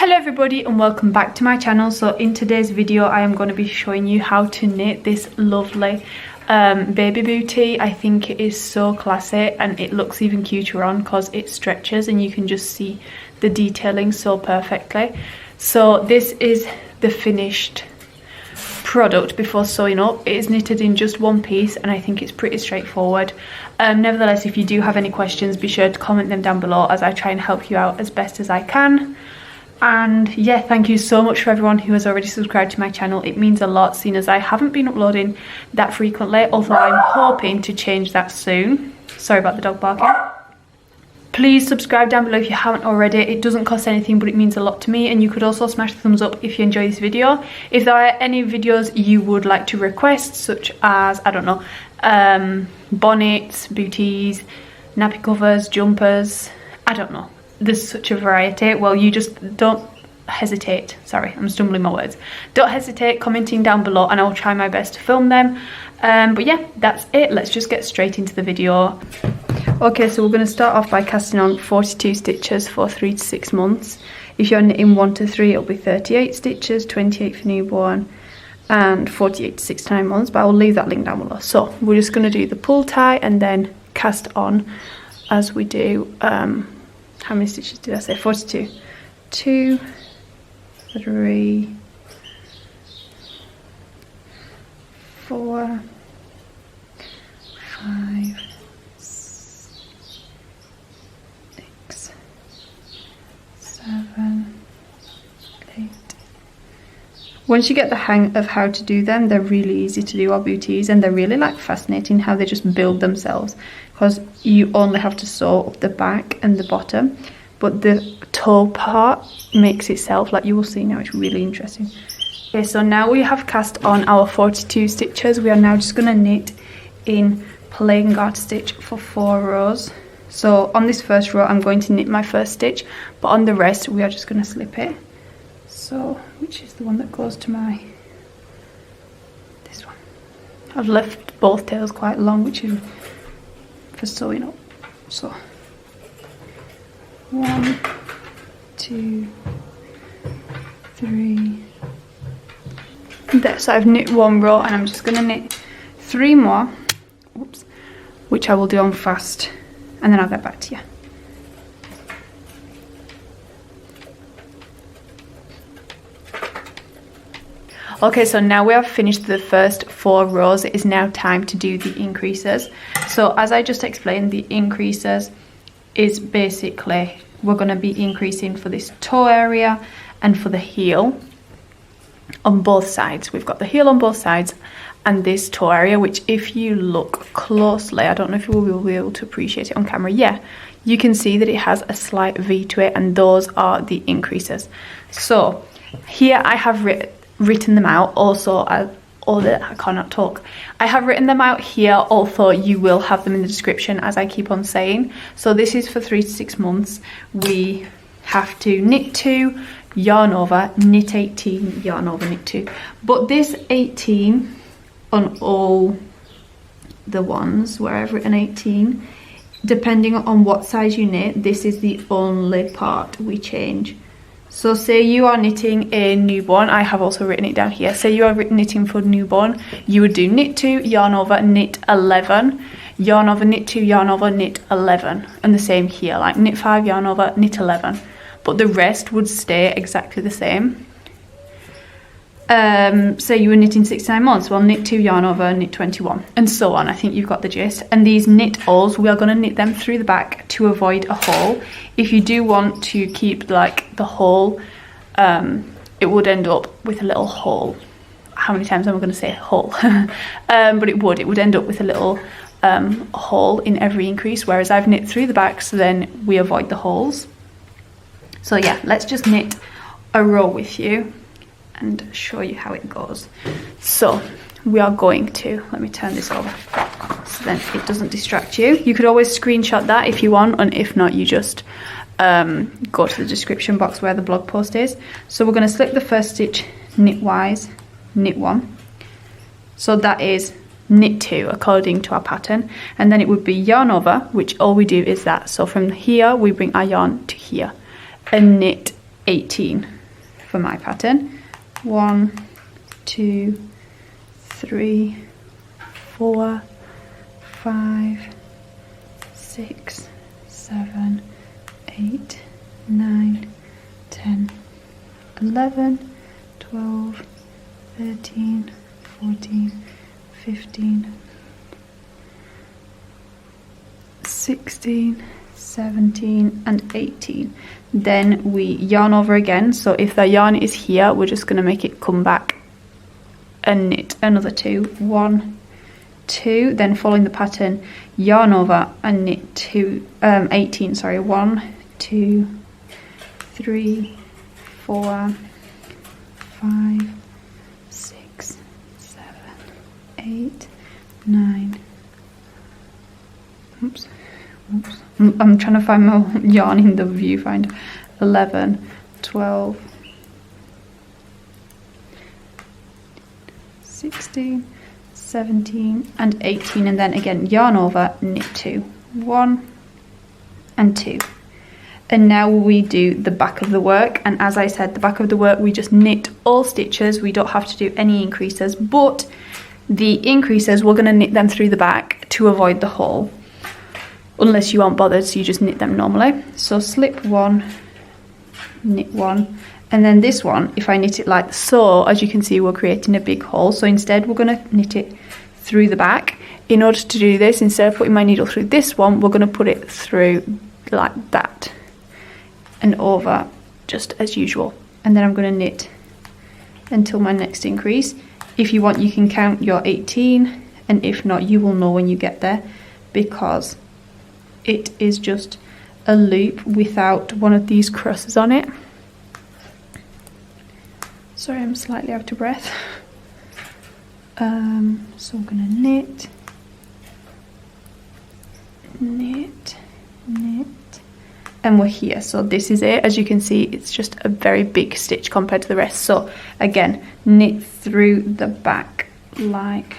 Hello everybody and welcome back to my channel. So in today's video I am going to be showing you how to knit this lovely baby booty. I think it is so classy and it looks even cuter on because it stretches and you can just see the detailing so perfectly. So this is the finished product before sewing up. It is knitted in just one piece and I think it's pretty straightforward. Nevertheless, if you do have any questions, be sure to comment them down below as I try and help you out as best as I can. And yeah, thank you so much for everyone who has already subscribed to my channel. It means a lot, seeing as I haven't been uploading that frequently, although I'm hoping to change that soon. Sorry about the dog barking. Please subscribe down below if you haven't already. It doesn't cost anything, but it means a lot to me. And you could also smash the thumbs up if you enjoy this video. If there are any videos you would like to request, such as, I don't know, bonnets, booties, nappy covers, jumpers, I don't know. There's such a variety. Well, you just don't hesitate. Sorry, I'm stumbling my words. Don't hesitate commenting down below and I'll try my best to film them. But yeah, that's it. Let's just get straight into the video. Okay, so we're going to start off by casting on 42 stitches for 3 to 6 months. If you're knitting 1 to 3, it'll be 38 stitches, 28 for newborn, and 48 to 6 to 9 months. But I will leave that link down below. So we're just going to do the pull tie and then cast on as we do. How many stitches did I say? 42. 2, 3, 4, 5, 6, 7, 8. Once you get the hang of how to do them, they're really easy to do, our booties, and they're really like fascinating how they just build themselves, because you only have to sew up the back and the bottom, but the toe part makes itself, like you will see now. It's really interesting. Okay, so now we have cast on our 42 stitches. We are now just going to knit in plain garter stitch for 4 rows. So on this first row I'm going to knit my first stitch, but on the rest we are just going to slip it. So which is the one that goes to my, this one. I've left both tails quite long, which is for sewing up. So 1, 2, 3. There, so I've knit 1 row and I'm just going to knit 3 more, oops, which I will do on fast, and then I'll get back to you. Okay, so now we have finished the first 4 rows. It is now time to do the increases. So as I just explained, the increases is basically, we're going to be increasing for this toe area and for the heel on both sides. We've got the heel on both sides and this toe area, which if you look closely, I don't know if you will be able to appreciate it on camera. Yeah, you can see that it has a slight V to it, and those are the increases. So here I have written them out. Also, I cannot talk. I have written them out here, although you will have them in the description, as I keep on saying. So this is for 3 to 6 months. We have to knit 2, yarn over, knit 18, yarn over, knit 2. But this 18 on all the ones where I've written 18, depending on what size you knit, this is the only part we change. So say you are knitting a newborn, I have also written it down here. Say you are knitting for newborn, you would do knit 2, yarn over, knit 11, yarn over, knit 2, yarn over, knit 11. And the same here, like knit 5, yarn over, knit 11. But the rest would stay exactly the same. Say you were knitting 6 to 9 months, well, knit 2, yarn over, knit 21, and so on. I think you've got the gist. And these knit alls, we are going to knit them through the back to avoid a hole. If you do want to keep like the hole, it would end up with a little hole. How many times am I going to say hole? But it would end up with a little hole in every increase, whereas I've knit through the back, so then we avoid the holes. So yeah, let's just knit a row with you and show you how it goes. So we are going to, let me turn this over so then it doesn't distract you. You could always screenshot that if you want, and if not, you just go to the description box where the blog post is. So we're going to slip the first stitch knitwise, knit 1. So that is knit 2 according to our pattern, and then it would be yarn over, which all we do is that. So from here we bring our yarn to here and knit 18 for my pattern. 1, 2, 3, 4, 5, 6, 7, 8, 9, 10, 11, 12, 13, 14, 15, 16, 17 and 18. Then we yarn over again. So if the yarn is here, we're just going to make it come back and knit another 2. 1, 2, then following the pattern, yarn over and knit 18, sorry. 1, 2, 3, 4, 5, 6, 7, 8, 9. Oops. I'm trying to find more yarn in the viewfinder. 11, 12, 16, 17 and 18, and then again yarn over, knit 2. 1 and 2. And now we do the back of the work, and as I said, the back of the work we just knit all stitches. We don't have to do any increases, but the increases we're going to knit them through the back to avoid the hole, unless you aren't bothered, so you just knit them normally. So slip 1, knit 1, and then this one, if I knit it like so, as you can see, we're creating a big hole. So instead we're going to knit it through the back. In order to do this, instead of putting my needle through this one, we're going to put it through like that and over, just as usual. And then I'm going to knit until my next increase. If you want, you can count your 18, and if not, you will know when you get there, because it is just a loop without one of these crosses on it. Sorry, I'm slightly out of breath. So I'm gonna knit, knit, knit, and we're here. So this is it. As you can see, it's just a very big stitch compared to the rest. So again, knit through the back like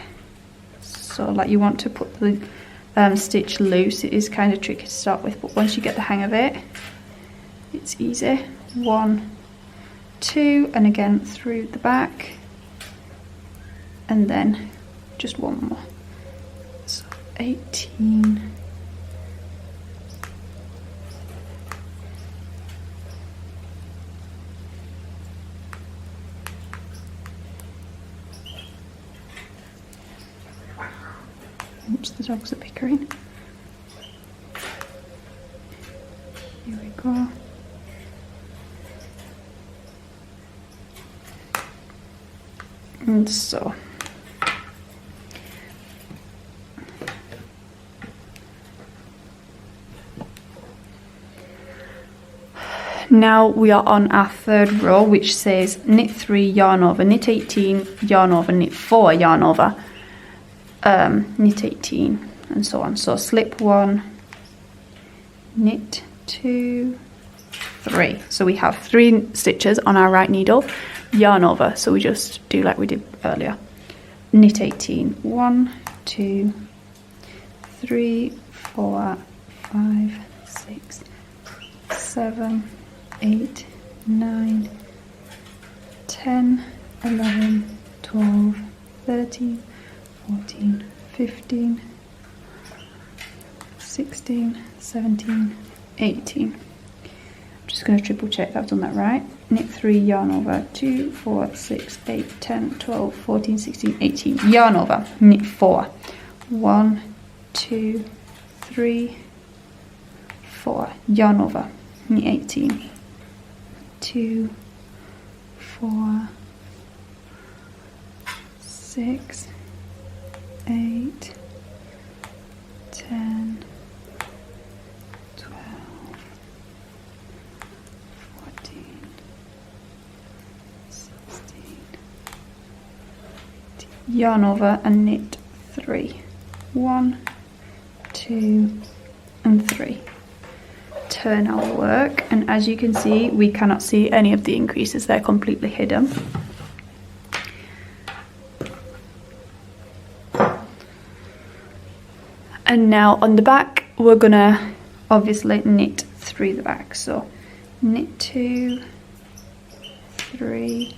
so. Like you want to put the stitch loose. It is kind of tricky to start with, but once you get the hang of it, it's easy. 1, 2, and again through the back, and then just one more. So 18, oops, the dogs are bickering. Here we go. And so now we are on our third row, which says knit 3, yarn over, knit 18, yarn over, knit 4, yarn over, knit 18, and so on. So slip 1, knit 2, 3. So we have 3 stitches on our right needle, yarn over, so we just do like we did earlier. Knit 18, 1, 2, 3, 4, 5, 6, 7, 8, 9, 10, 11, 12, 13, 14, 15, 16, 17, 18. I'm just going to triple check that I've done that right. Knit 3, yarn over, 2, 4, 6, 8, 10, 12, 14, 16, 18. Yarn over, knit 4. 1, 2, 3, 4. Yarn over, knit 18. 2, 4, 6, 8, 10, 12, 14, 16, 18. Yarn over and knit 3. 1, 2, and 3. Turn our work, and as you can see, we cannot see any of the increases. They're completely hidden. And now on the back, we're gonna obviously knit through the back. So knit 2, 3,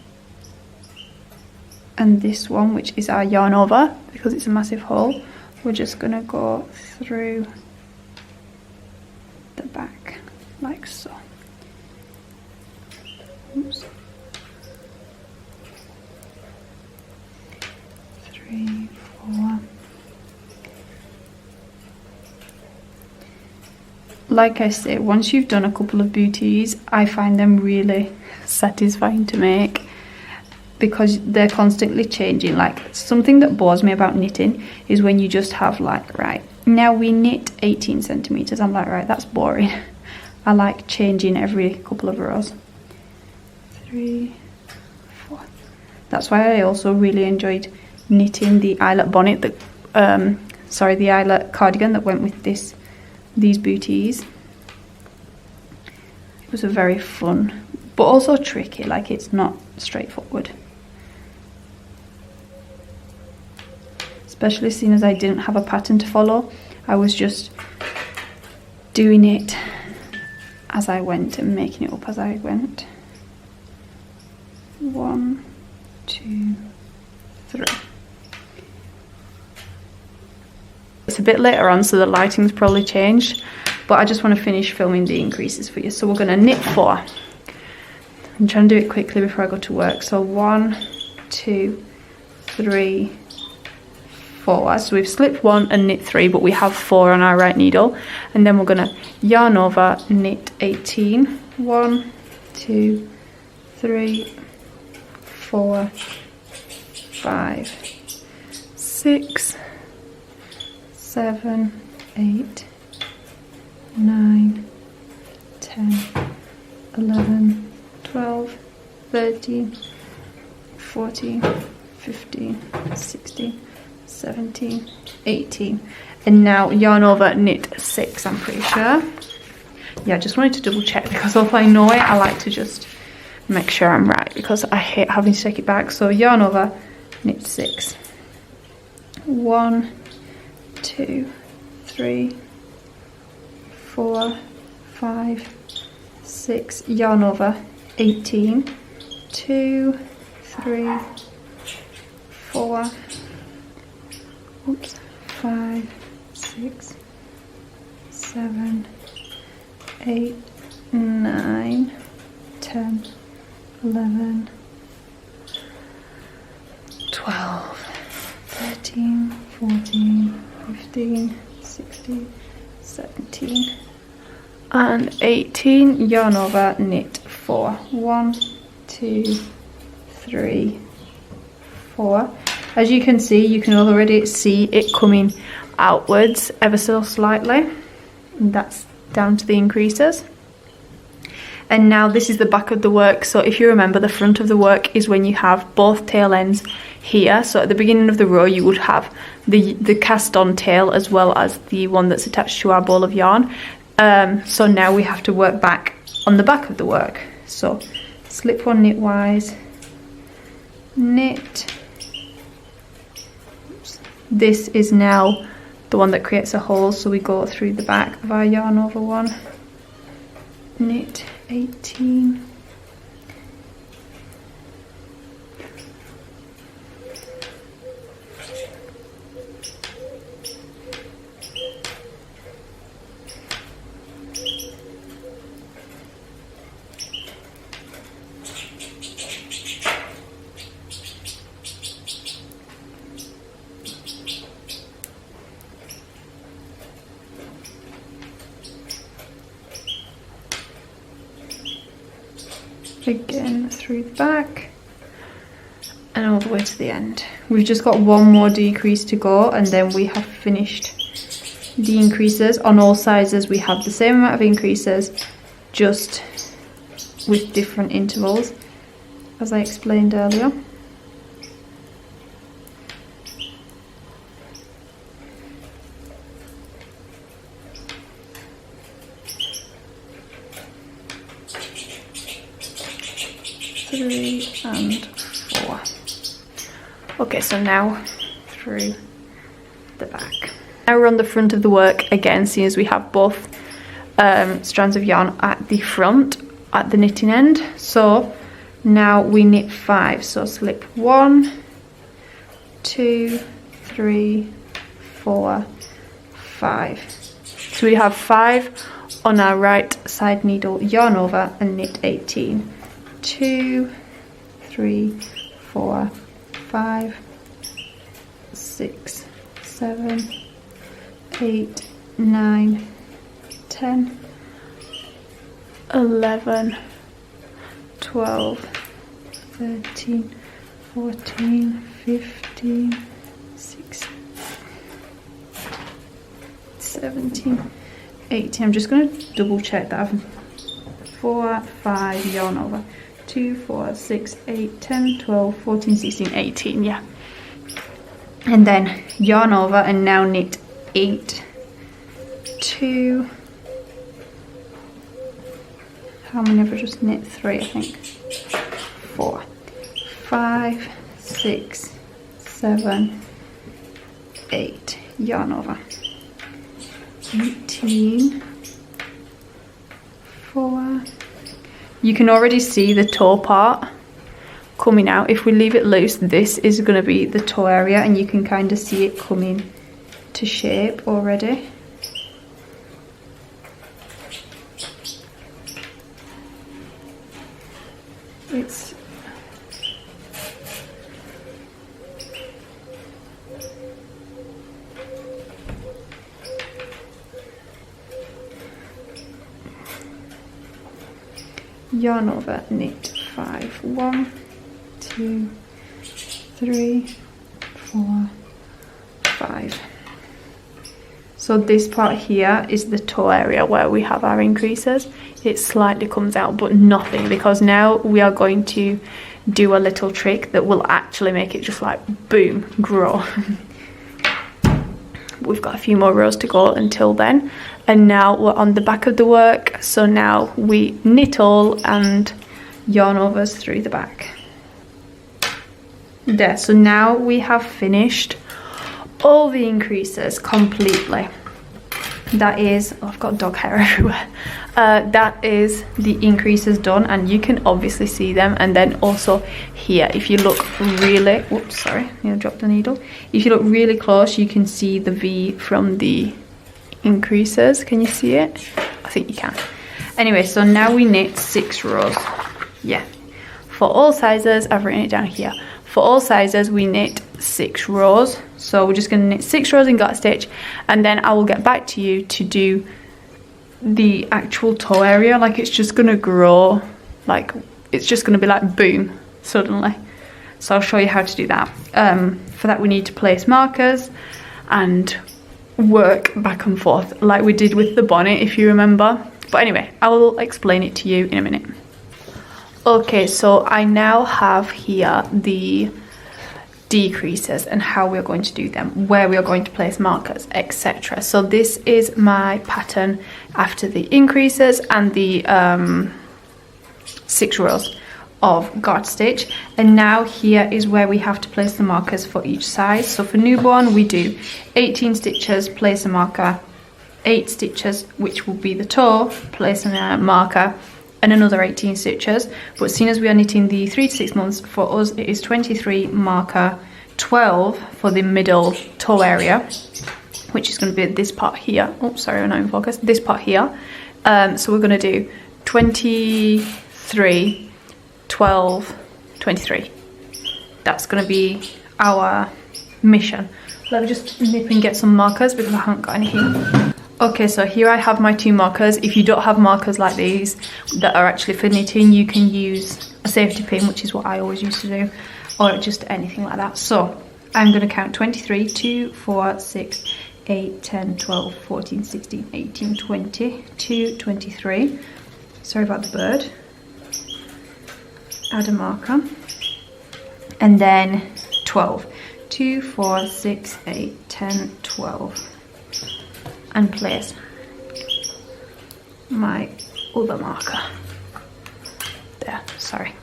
and this one, which is our yarn over, because it's a massive hole, we're just gonna go through the back like so. Oops. 3, 4. Like I say, once you've done a couple of booties, I find them really satisfying to make because they're constantly changing. Like, something that bores me about knitting is when you just have like, right, now we knit 18 centimeters. I'm like, right, that's boring. I like changing every couple of rows. 3, 4. That's why I also really enjoyed knitting the eyelet bonnet that the eyelet cardigan that went with these booties. It was a very fun but also tricky, like it's not straightforward, especially seeing as I didn't have a pattern to follow. I was just doing it as I went and making it up as I went. 1, 2, 3. It's a bit later on, so the lighting's probably changed, but I just want to finish filming the increases for you. So we're going to knit 4. I'm trying to do it quickly before I go to work. So 1, 2, 3, 4. So we've slipped 1 and knit 3, but we have 4 on our right needle. And then we're going to yarn over, knit 18. 1, 2, 3, 4, 5, 6, 7, 8, 9, 10, 11, 12, 13, 14, 15, 16, 17, 18. And now yarn over, knit 6, I'm pretty sure. Yeah, I just wanted to double check because although I know it, I like to just make sure I'm right because I hate having to take it back. So yarn over, knit 6. 1, 2, 3, 4, 5, 6, yarn over, 18, 2, 3, 4, oops, 5, 6, 7, 8, 9, 10, 11, 12, 13, 14, 15, 16, 17, and 18, yarn over, knit 4. 1, 2, 3, 4. As you can see, you can already see it coming outwards ever so slightly, and that's down to the increases. And now this is the back of the work. So if you remember, the front of the work is when you have both tail ends here. So at the beginning of the row you would have the cast on tail as well as the one that's attached to our ball of yarn. So now we have to work back on the back of the work. So slip 1 knitwise, knit. Oops. This is now the one that creates a hole, so we go through the back of our yarn over one, knit 18, again through the back and all the way to the end. We've just got one more decrease to go and then we have finished the increases. On all sizes we have the same amount of increases, just with different intervals, as I explained earlier. Three and 4. Okay, so now through the back. Now we're on the front of the work again, seeing as we have both strands of yarn at the front, at the knitting end. So Now we knit 5, so slip 1, 2, 3, 4, 5. So we have 5 on our right side needle, yarn over and knit 18. 2, 3, 4, 5, 6, 7, 8, 9, 10, 11, 12, 13, 14, 15, 16, 17, 18. I'm just going to double check that I've 4, 5, yarn over. 2, 4, 6, 8, 10, 12, 14, 16, 18, yeah. And then yarn over and now knit 8, 2, how many have I just knit? 3, I think. 4, 5, 6, 7, 8, yarn over. 18, 4. You can already see the toe part coming out. If we leave it loose, this is going to be the toe area, and you can kind of see it coming to shape already. It's yarn over, knit 5, 1, 2, 3, 4, 5. So this part here is the toe area where we have our increases. It slightly comes out, but nothing, because now we are going to do a little trick that will actually make it just like boom, grow. We've got a few more rows to go until then, and now we're on the back of the work. So now we knit all and yarn overs through the back there. So now we have finished all the increases completely. That is, oh, I've got dog hair everywhere. That is the increases done, and you can obviously see them. And then also here, if you look really, whoops, sorry, I dropped the needle. If you look really close, you can see the V from the increases. Can you see it? I think you can. Anyway, so now we knit 6 rows. Yeah, for all sizes, I've written it down here. For all sizes, we knit 6 rows. So we're just going to knit 6 rows in Garter Stitch, and then I will get back to you to do the actual toe area. Like, it's just going to grow, like it's just going to be like boom suddenly. So I'll show you how to do that. For that we need to place markers and work back and forth like we did with the bonnet, if you remember. But anyway, I will explain it to you in a minute. Okay, so I now have here the decreases and how we're going to do them, where we are going to place markers, etc. So this is my pattern after the increases and the 6 rows of Garter Stitch, and now here is where we have to place the markers for each size. So for newborn we do 18 stitches, place a marker, 8 stitches, which will be the toe, place a marker, and another 18 stitches. But seeing as we are knitting the 3 to 6 months, for us it is 23 marker, 12 for the middle toe area, which is going to be this part here. Oh, sorry, I'm not in focus. This part here. So we're going to do 23, 12, 23. That's going to be our mission. Let me just nip and get some markers because I haven't got any here. Okay, so here I have my 2 markers. If you don't have markers like these that are actually for knitting, you can use a safety pin, which is what I always used to do, or just anything like that. So I'm going to count 23, 2, 4, 6, 8, 10, 12, 14, 16, 18, 20, 2, 23. Sorry about the bird. Add a marker. And then 12. 2, 4, 6, 8, 10, 12. And place my other marker there, sorry.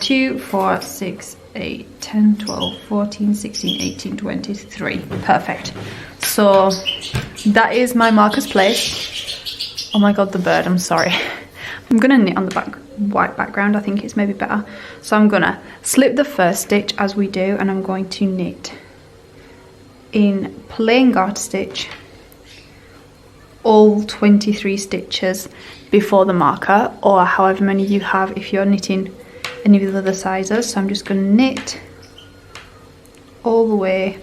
2, 4, 6, 8, 10, 12, 14, 16, 18, 23. Perfect. So that is my markers placed. Oh my god, the bird, I'm sorry. I'm gonna knit on the white background. I think it's maybe better. So I'm gonna slip the first stitch as we do, and I'm going to knit in plain garter stitch all 23 stitches before the marker, or however many you have if you're knitting any of the other sizes. So I'm just going to knit all the way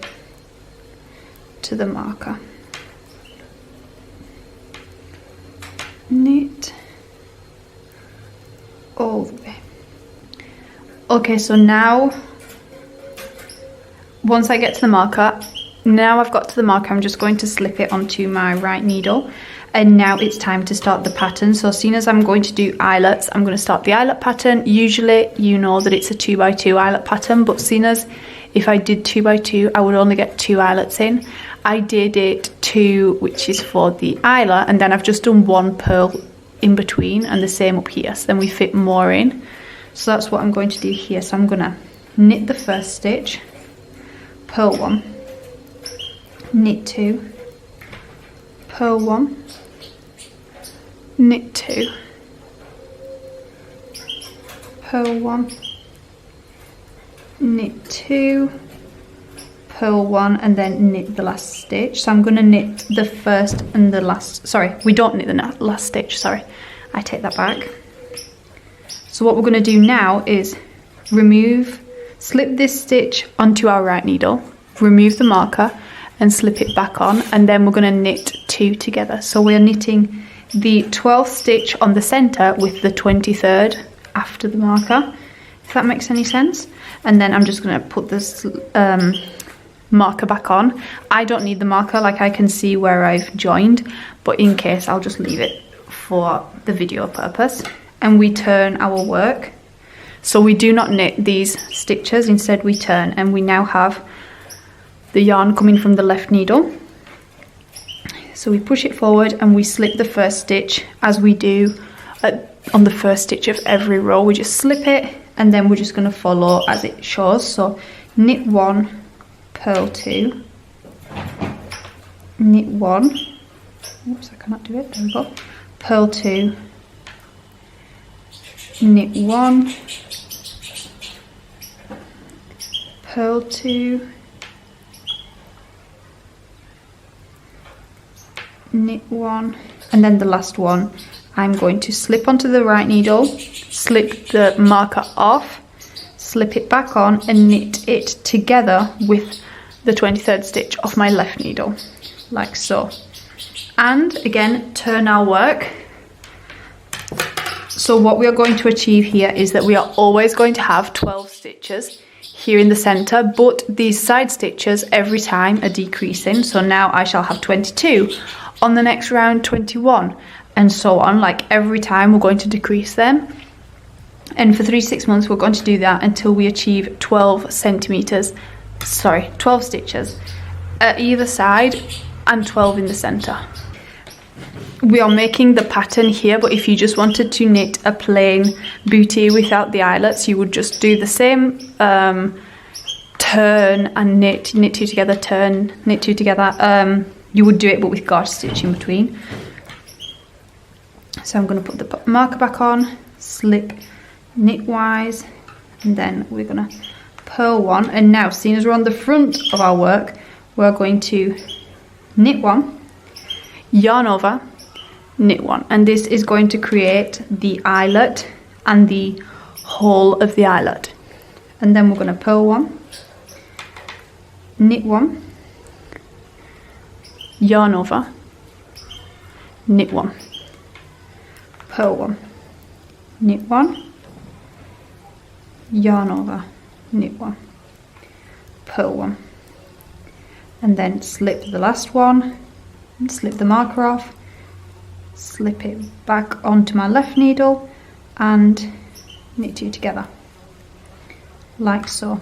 to the marker. Knit all the way. Okay, so now once I get to the marker, now I've got to the marker, I'm just going to slip it onto my right needle, and now it's time to start the pattern. So as soon as I'm going to do eyelets, I'm going to start the eyelet pattern. Usually you know that it's a 2x2 eyelet pattern, but seeing as if I did 2x2 I would only get 2 eyelets in, I did it 2, which is for the eyelet, and then I've just done 1 purl in between, and the same up here, so then we fit more in. So that's what I'm going to do here. So I'm going to knit the first stitch, purl 1, knit 2, purl 1, knit 2, purl 1, knit 2, purl 1, and then knit the last stitch. So I'm going to knit the first and the last, sorry, we don't knit the last stitch, sorry, I take that back. So what we're going to do now is slip this stitch onto our right needle, remove the marker and slip it back on, and then we're going to knit 2 together. So we're knitting the 12th stitch on the center with the 23rd after the marker, if that makes any sense. And then I'm just going to put this marker back on. I don't need the marker, like I can see where I've joined, but in case I'll just leave it for the video purpose. And we turn our work, so we do not knit these stitches, instead we turn, and we now have the yarn coming from the left needle. So we push it forward and we slip the first stitch as we do on the first stitch of every row. We just slip it, and then we're just going to follow as it shows. So knit 1, purl 2, knit 1, oops, I cannot do it, there we go, purl 2, knit 1, purl 2, knit 1, and then the last one I'm going to slip onto the right needle, slip the marker off, slip it back on and knit it together with the 23rd stitch of my left needle, like so. And again, turn our work. So what we are going to achieve here is that we are always going to have 12 stitches here in the center, but these side stitches every time are decreasing. So now I shall have 22, on the next round 21, and so on. Like every time we're going to decrease them, and for 3 to 6 months we're going to do that until we achieve 12 stitches at either side and 12 in the center. We are making the pattern here, but if you just wanted to knit a plain bootie without the eyelets, you would just do the same turn and knit 2 together, turn, knit 2 together. You would do it but with garter stitch in between. So I'm going to put the marker back on, slip knitwise, and then we're going to purl 1. And now, seeing as we're on the front of our work, we're going to knit 1, yarn over, knit 1, and this is going to create the eyelet and the whole of the eyelet. And then we're going to purl 1, knit 1, yarn over, knit 1, purl 1, knit 1, yarn over, knit 1, purl 1, and then slip the last one and slip the marker off, slip it back onto my left needle and knit 2 together, like so.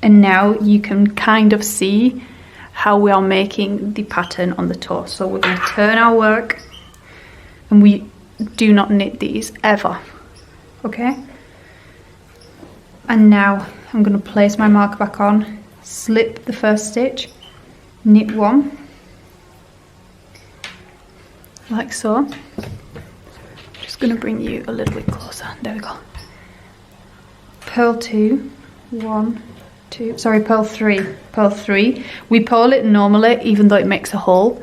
And now you can kind of see how we are making the pattern on the toe. So we're going to turn our work, and we do not knit these ever, okay? And now I'm going to place my marker back on, slip the first stitch, knit 1, like so. Just just going to bring you a little bit closer. There we go. Purl 2, 1, 2, sorry, purl 3, purl 3. We purl it normally even though it makes a hole.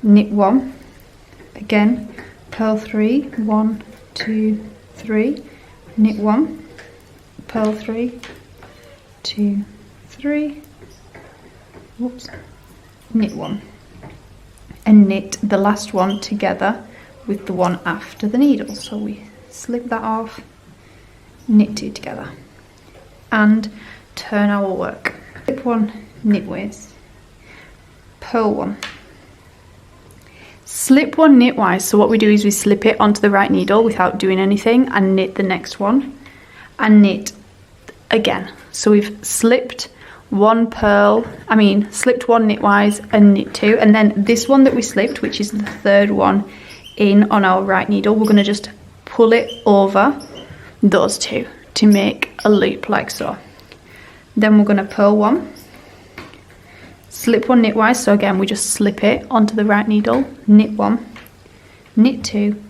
Knit 1, again, purl 3, 1, 2, 3, knit 1, purl 3, 2, 3, whoops, knit 1, and knit the last one together with the one after the needle. So we slip that off, knit 2 together, and turn our work. Slip 1 knitways, purl 1, slip 1 knitwise. So what we do is we slip it onto the right needle without doing anything and knit the next one and knit again. So we've slipped 1 purl, slipped 1 knitwise and knit 2, and then this one that we slipped, which is the third one in on our right needle, we're going to just pull it over those two to make a loop like so. Then we're going to purl 1, slip 1 knitwise, so again we just slip it onto the right needle, knit 1, knit 2,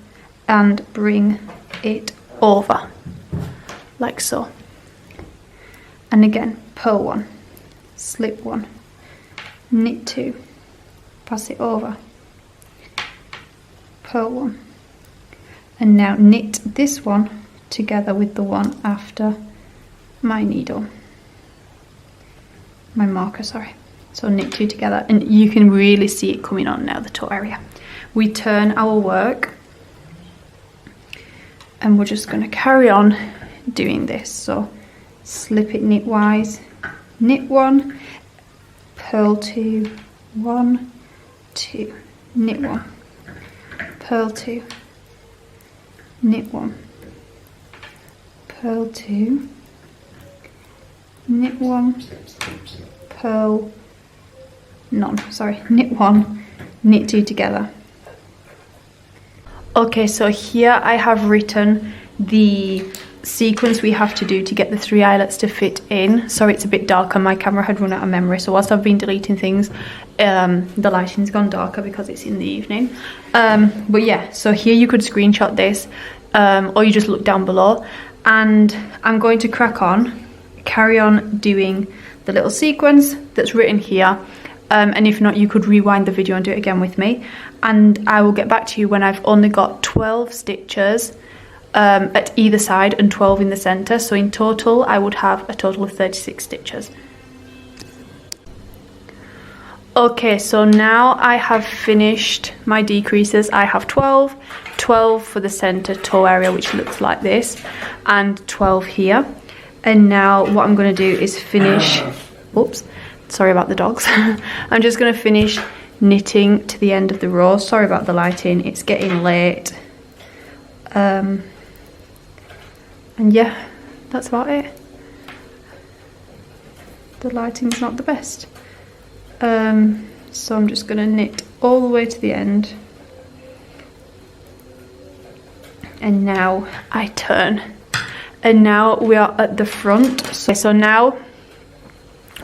and bring it over like so. And again, purl 1, slip 1, knit 2, pass it over, purl 1, and now knit this one together with the one after my needle, my marker, sorry. So knit 2 together, and you can really see it coming on now, the toe area. We turn our work and we're just going to carry on doing this. So slip it knitwise, knit 1, purl 2, 1, 2, knit 1, purl 2, knit 1, purl 2, knit 1, purl none, sorry, knit 1, knit 2 together. Okay, so here I have written the sequence we have to do to get the 3 eyelets to fit in. Sorry, it's a bit darker, my camera had run out of memory, so whilst I've been deleting things, the lighting's gone darker because it's in the evening. But yeah, so here you could screenshot this, or you just look down below, and I'm going to carry on doing the little sequence that's written here. And if not, you could rewind the video and do it again with me, and I will get back to you when I've only got 12 stitches at either side and 12 in the center. So in total I would have a total of 36 stitches. Okay, so now I have finished my decreases. I have 12 for the center toe area, which looks like this, and 12 here. And now what I'm going to do is finish, oops, sorry about the dogs. I'm just going to finish knitting to the end of the row. Sorry about the lighting, it's getting late. And yeah, that's about it. The lighting's not the best. So I'm just going to knit all the way to the end. And now I turn. And now we are at the front. So now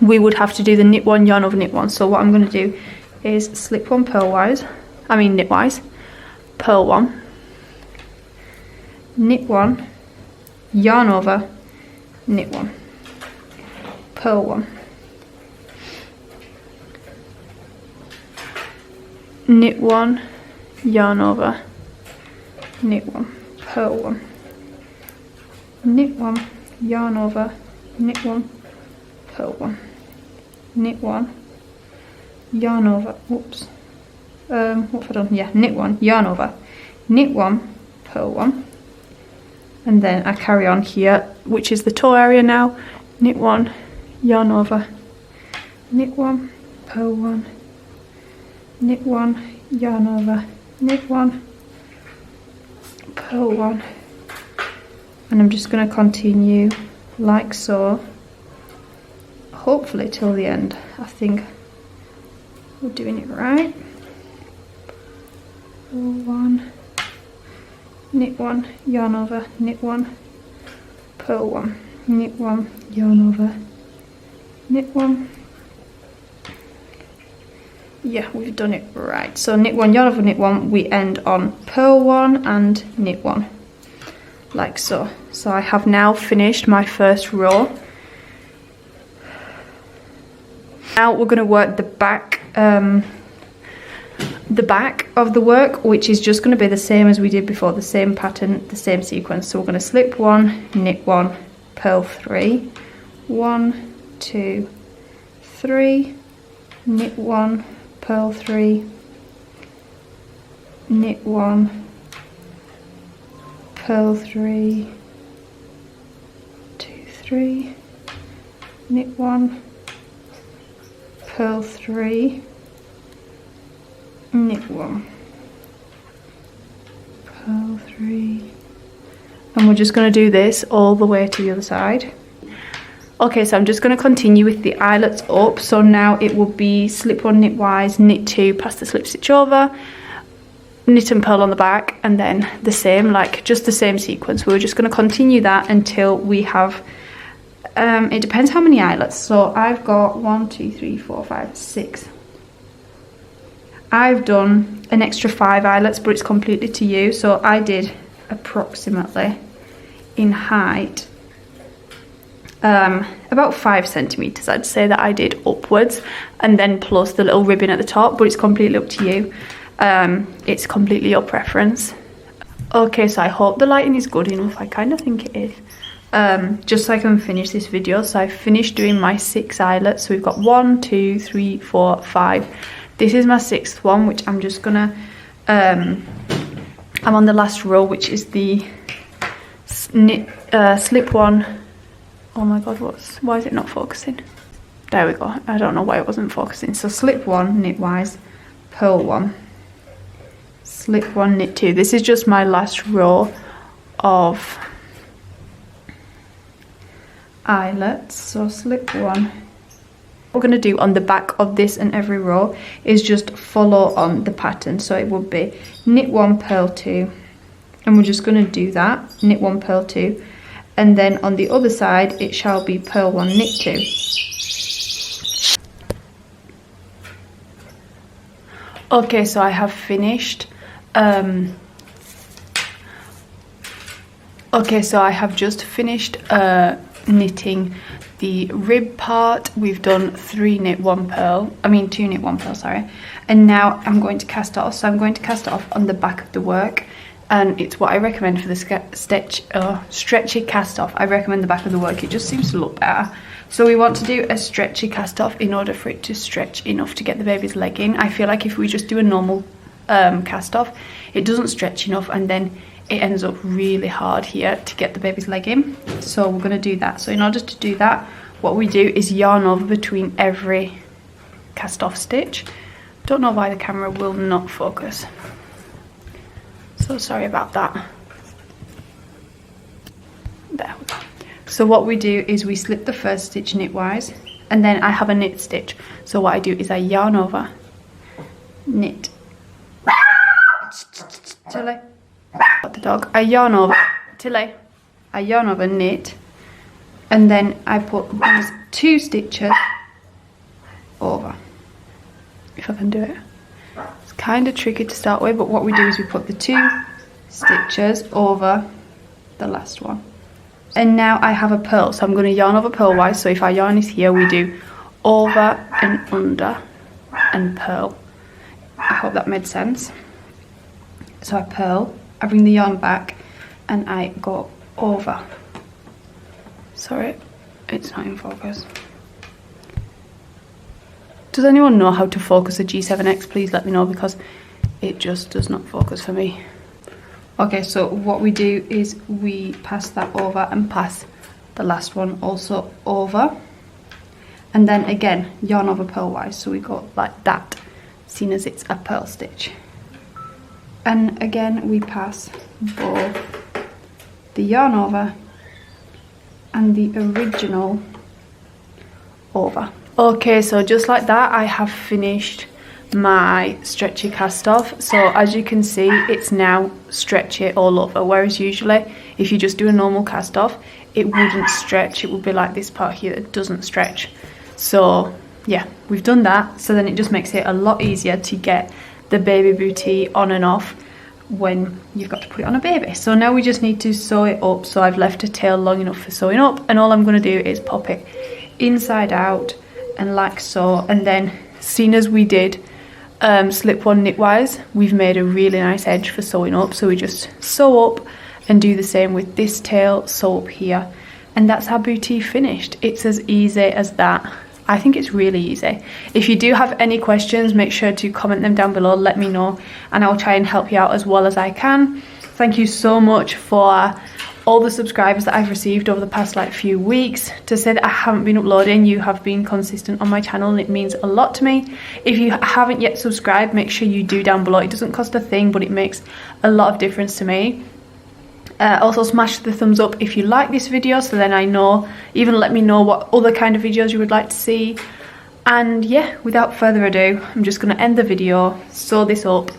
we would have to do the knit 1, yarn over, knit 1. So what I'm going to do is slip 1 knitwise, purl 1, knit 1, yarn over, knit 1, purl 1, knit 1, yarn over, knit 1, purl 1, knit 1, yarn over, knit 1, purl 1, knit 1, yarn over, whoops, what have I done? Yeah, knit 1, yarn over, knit 1, purl 1, and then I carry on here, which is the toe area now, knit 1, yarn over, knit 1, purl 1, knit 1, yarn over, knit 1, purl 1, and I'm just going to continue like so, hopefully till the end. I think we're doing it right. Purl 1, knit 1, yarn over, knit 1, purl 1, knit 1, yarn over, knit 1, yeah, we've done it right. So knit one, yarn over knit one, we end on purl one and knit one, like so. So I have now finished my first row. Now we're going to work the back of the work, which is just going to be the same as we did before, the same pattern, the same sequence. So we're going to slip one, knit one, purl three, 1, 2, 3, knit one, purl three, knit one, purl three, 2, 3, knit one, purl three, knit one, purl three, and we're just going to do this all the way to the other side. Okay, so I'm just going to continue with the eyelets up. So now it will be slip one knitwise, knit two, pass the slip stitch over, knit and purl on the back, and then the same, like just the same sequence. We're just going to continue that until we have it depends how many eyelets. So I've got 1, 2, 3, 4, 5, 6. I've done an extra 5 eyelets, but it's completely to you. So I did approximately in height about 5 centimeters. I'd say that I did upwards, and then plus the little ribbon at the top, but it's completely up to you. It's completely your preference. Okay, so I hope the lighting is good enough. I kind of think it is. Just so I can finish this video. So I've finished doing my 6 eyelets. So we've got 1, 2, 3, 4, 5. This is my 6th one, which I'm just gonna I'm on the last row, which is the slip one. Oh my god, why is it not focusing? There we go. I don't know why it wasn't focusing. So slip one knitwise, purl one, slip one, knit two. This is just my last row of eyelets. So slip one. What we're going to do on the back of this and every row is just follow on the pattern. So it would be knit one, purl two, and we're just going to do that, knit one, purl two, and then on the other side it shall be purl one, knit two. Okay, so I have finished. Okay, so I have just finished knitting the rib part. We've done 2 knit one purl, sorry, and now I'm going to cast it off. So I'm going to cast it off on the back of the work, and it's what I recommend for the stretchy cast off. I recommend the back of the work. It just seems to look better. So we want to do a stretchy cast off in order for it to stretch enough to get the baby's leg in. I feel like if we just do a normal cast off, it doesn't stretch enough, and then it ends up really hard here to get the baby's leg in. So we're going to do that. So in order to do that, what we do is yarn over between every cast off stitch. Don't know why the camera will not focus, so sorry about that. There we go. So what we do is we slip the first stitch knitwise, and then I have a knit stitch. So what I do is I yarn over, knit, Tilly, the dog. I yarn over, Tilly, I yarn over, knit, and then I put these 2 stitches over. If I can do it. It's kind of tricky to start with, but what we do is we put the 2 stitches over the last one. And now I have a purl, so I'm going to yarn over purlwise. So if our yarn is here, we do over and under and purl. I hope that made sense. So I purl, I bring the yarn back, and I go over. Sorry, it's not in focus. Does anyone know how to focus a G7X? Please let me know, because it just does not focus for me. Okay, so what we do is we pass that over and pass the last one also over, and then again yarn over purlwise, so we go like that, seeing as it's a purl stitch, and again we pass both the yarn over and the original over. Okay, so just like that I have finished my stretchy cast off. So as you can see, it's now stretchy all over, whereas usually if you just do a normal cast off, it wouldn't stretch. It would be like this part here that doesn't stretch. So yeah, we've done that. So then it just makes it a lot easier to get the baby bootie on and off when you've got to put it on a baby. So now we just need to sew it up. So I've left a tail long enough for sewing up, and all I'm going to do is pop it inside out and like so. And then, seeing as we did slip one knitwise, we've made a really nice edge for sewing up. So we just sew up and do the same with this tail, sew up here, and that's our bootie finished. It's as easy as that. I think it's really easy. If you do have any questions, make sure to comment them down below, let me know, and I'll try and help you out as well as I can. Thank you so much for all the subscribers that I've received over the past like few weeks. To say that I haven't been uploading, you have been consistent on my channel and it means a lot to me. If you haven't yet subscribed, make sure you do down below. It doesn't cost a thing, but it makes a lot of difference to me. Also smash the thumbs up if you like this video, so then I know, even let me know what other kind of videos you would like to see. And yeah, without further ado, I'm just going to end the video, sew this up,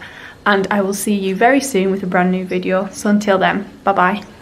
and I will see you very soon with a brand new video. So until then, bye bye.